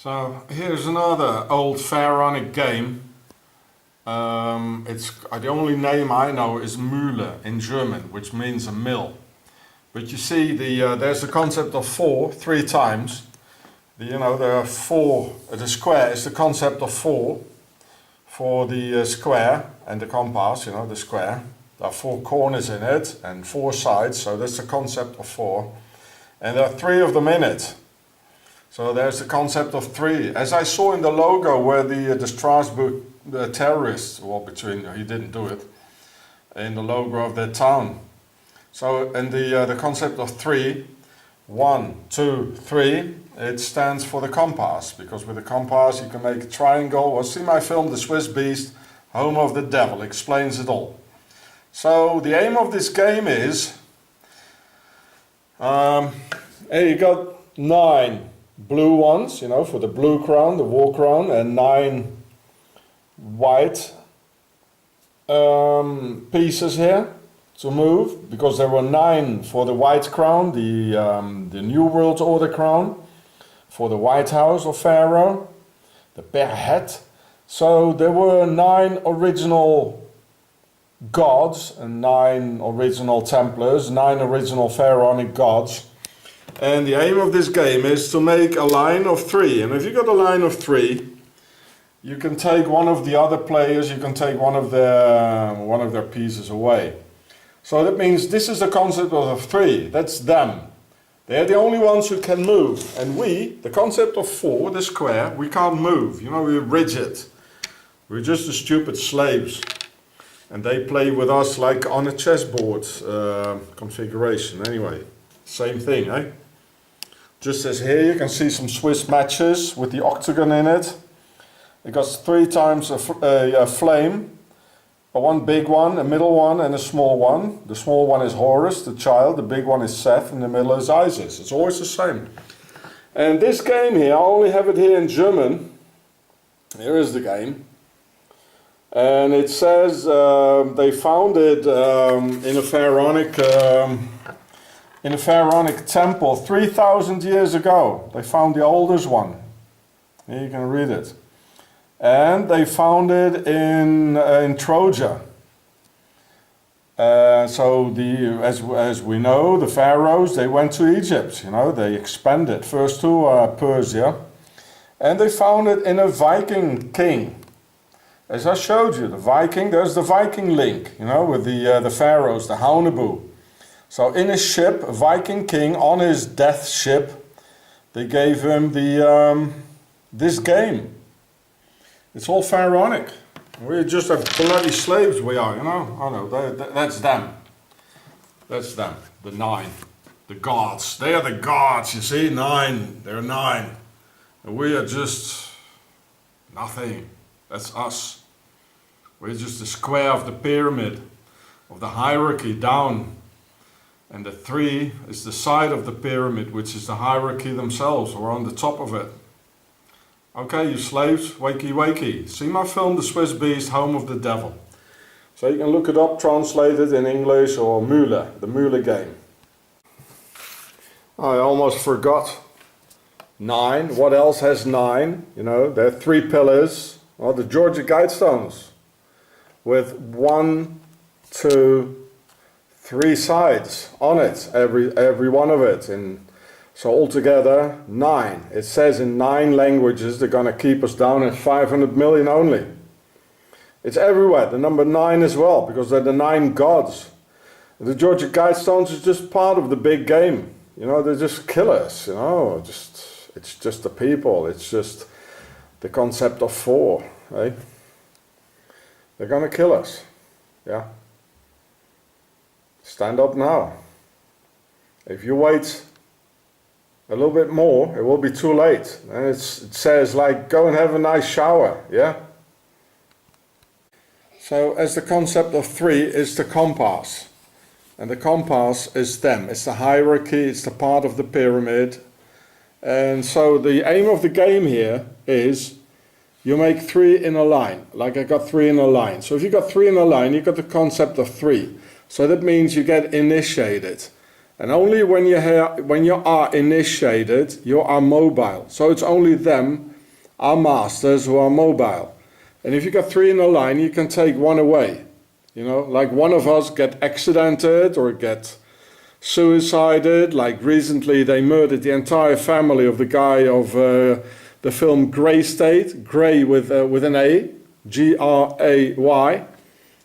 So here's another old pharaonic game. The only name I know is Mühle in German, which means a mill. But you see, there's the concept of four, three times. There are four. The square is the concept of four for the square, and the compass. The square. There are four corners in it and four sides, so that's the concept of four. And there are three of them in it. So there's the concept of three. As I saw in the logo where the Strasbourg terrorists, he didn't do it, in the logo of their town. So, and the concept of three, 1, 2, 3, it stands for the compass, because with the compass you can make a triangle. Well, see my film, The Swiss Beast, Home of the Devil, explains it all. So the aim of this game is, you got 9 blue ones, for the blue crown, the war crown, and 9 white pieces here to move, because there were 9 for the white crown, the New World Order crown, for the White House of Pharaoh, the bear hat. So there were 9 original gods and 9 original Templars, 9 original pharaonic gods. And the aim of this game is to make a line of 3. And if you got a line of 3, you can take one of the other players, you can take one of their pieces away. So that means this is the concept of 3. That's them. They're the only ones who can move. And we, the concept of 4, the square, we can't move. We're rigid. We're just the stupid slaves. And they play with us like on a chessboard configuration. Anyway, same thing, eh? Just as here you can see some Swiss matches with the octagon in it. It got 3 times a flame. One big one, a middle one, and a small one. The small one is Horus, the child. The big one is Seth, and the middle is Isis. It's always the same. And this game here, I only have it here in German. Here is the game. And it says they found it in a pharaonic temple 3,000 years ago. They found the oldest one. Here you can read it. And they found it in Troja. As we know, the pharaohs, they went to Egypt. They expanded first to Persia, and they found it in a Viking king. As I showed you, there's the Viking link, with the pharaohs, the Haunebu. So in his ship, a Viking king, on his death ship, they gave him this game. It's all pharaonic. We just have bloody slaves, we are, I know, that's them. That's them, the 9. The gods. They are the gods, you see, 9. They're 9. And we are just nothing. That's us. We're just the square of the pyramid, of the hierarchy down. And the 3 is the side of the pyramid, which is the hierarchy themselves. We're on the top of it. Okay, you slaves, wakey wakey. See my film, The Swiss Beast, Home of the Devil. So you can look it up, translated in English, or Mühle, the Mühle game. I almost forgot. 9, what else has 9? There are 3 pillars. Well, the Georgia Guidestones, with 1, 2, 3 sides on it, every one of it. So altogether 9. It says in 9 languages they're going to keep us down at 500 million only. It's everywhere, the number 9 as well, because they're the 9 gods. The Georgia Guidestones is just part of the big game. They just kill us, it's just the people, it's just the concept of 4, right? They're going to kill us, yeah? Stand up now. If you wait a little bit more, it will be too late. And it says, like, go and have a nice shower, yeah? So, as the concept of 3 is the compass. And the compass is them. It's the hierarchy, it's the part of the pyramid. And so the aim of the game here is you make 3 in a line. Like I got 3 in a line. So if you got 3 in a line, you got the concept of 3. So that means you get initiated. And only when you are initiated, you are mobile. So it's only them are masters who are mobile. And if you got three in a line, you can take one away. You know, like one of us get accidented or get suicided. Like recently they murdered the entire family of the guy of the film Grey State, Grey with an A, Gray.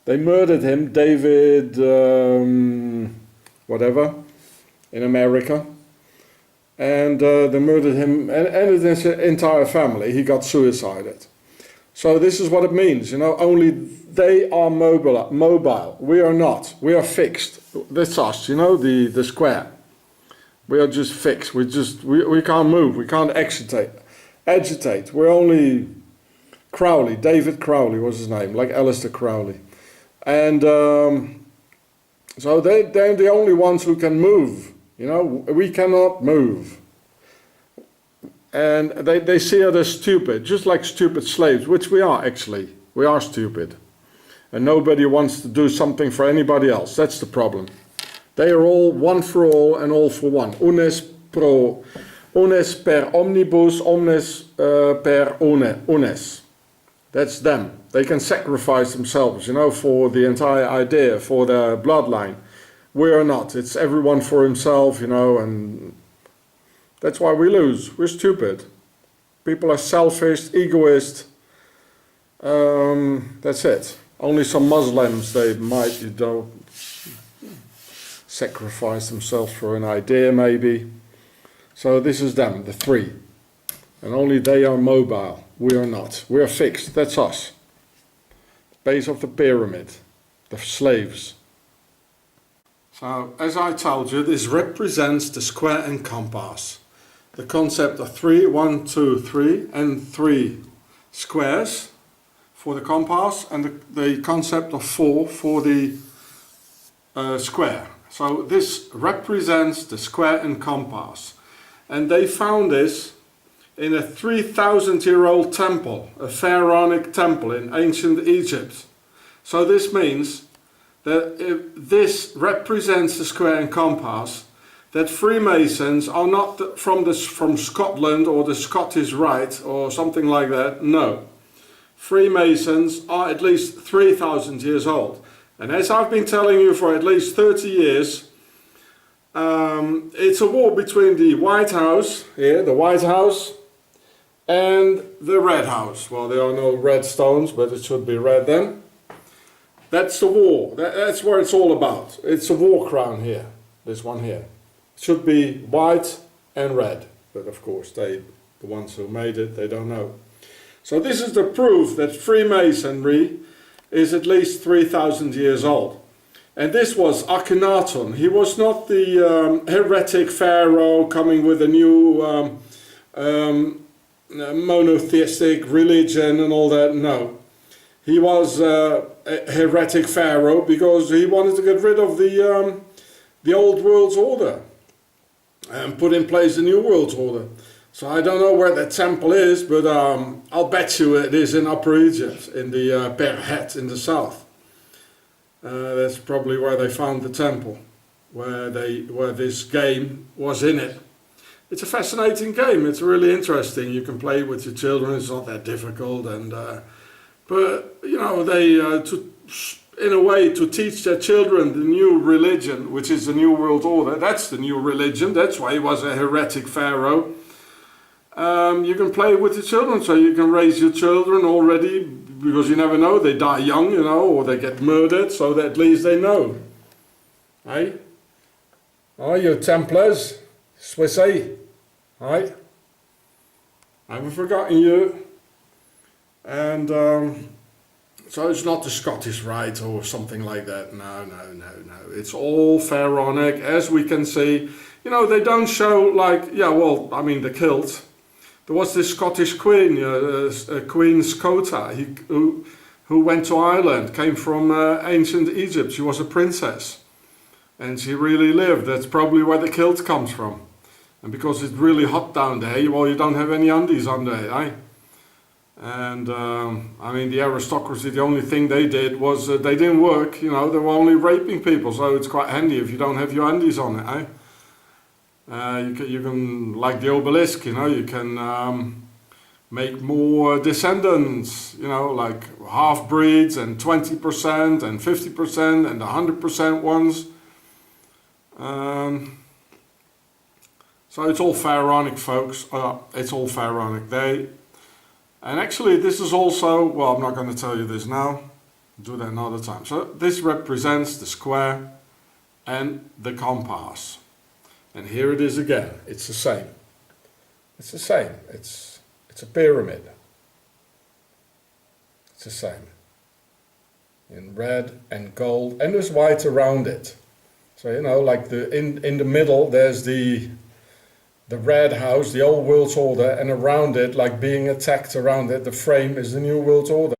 They murdered him, David, whatever, in America. And they murdered him and his entire family. He got suicided. So this is what it means, you know, only they are mobile. We are not. We are fixed. That's us, you know, the square. We are just fixed. We can't move. We can't agitate. We're only Crowley. David Crowley was his name, like Aleister Crowley. And so they're the only ones who can move. You know, we cannot move. And they see us as stupid, just like stupid slaves, which we are actually. We are stupid. And nobody wants to do something for anybody else. That's the problem. They are all one for all and all for one. Unes per omnibus, omnes per unes. That's them. They can sacrifice themselves, you know, for the entire idea, for their bloodline. We are not. It's everyone for himself, you know, and that's why we lose. We're stupid. People are selfish, egoist. That's it. Only some Muslims, they might, you know, sacrifice themselves for an idea maybe. So this is them, the three. And only they are mobile. We are not. We are fixed. That's us. Base of the pyramid. The slaves. So, as I told you, this represents the square and compass. The concept of 3, 1, 2, 3, and 3 squares for the compass, and the concept of 4 for the square. So this represents the square and compass. And they found this in a 3,000-year-old temple, a pharaonic temple in ancient Egypt. So this means that if this represents the square and compass, that Freemasons are not from Scotland or the Scottish Rite or something like that. No. Freemasons are at least 3,000 years old. And as I've been telling you for at least 30 years, it's a war between the White House, here, the White House, and the Red House. Well, there are no red stones, but it should be red then. That's the war. That's what it's all about. It's a war crown here, this one here. It should be white and red, but of course the ones who made it, they don't know. So this is the proof that Freemasonry is at least 3,000 years old. And this was Akhenaten. He was not the heretic pharaoh coming with a new monotheistic religion and all that. No. He was a heretic pharaoh because he wanted to get rid of the old world's order and put in place the new world's order. So I don't know where that temple is, but I'll bet you it is in Upper Egypt, in the Berhet in the south. That's probably where they found the temple, where this game was in it. It's a fascinating game. It's really interesting. You can play it with your children. It's not that difficult, and but you know they in a way to teach their children the new religion, which is the new world order. That's the new religion. That's why he was a heretic pharaoh. You can play with your children, so you can raise your children already, because you never know, they die young, you know, or they get murdered, so that at least they know. Hey? Oh, you Templars, Swiss, eh? Right? I haven't forgotten you. And so it's not the Scottish Rite or something like that. No. It's all pharaonic, as we can see. You know, they don't show like, yeah, well, I mean, the kilt. There was this Scottish queen, Queen Scota, who went to Ireland, came from ancient Egypt. She was a princess. And she really lived. That's probably where the kilt comes from. And because it's really hot down there, well, you don't have any undies under it, eh? And, I mean, the aristocracy, the only thing they did was they didn't work, you know, they were only raping people. So it's quite handy if you don't have your undies on it, eh? You can, like the obelisk, you know, you can make more descendants, you know, like half breeds and 20% and 50% and the 100% ones. So it's all pharaonic, folks. It's all pharaonic. And actually this is also, well, I'm not going to tell you this now. I'll do that another time. So this represents the square and the compass. And here it is again. It's the same. It's the same. It's a pyramid. It's the same. In red and gold, and there's white around it. So you know, like in the middle, there's the red house, the old world order, and around it, like being attacked around it, the frame is the new world order.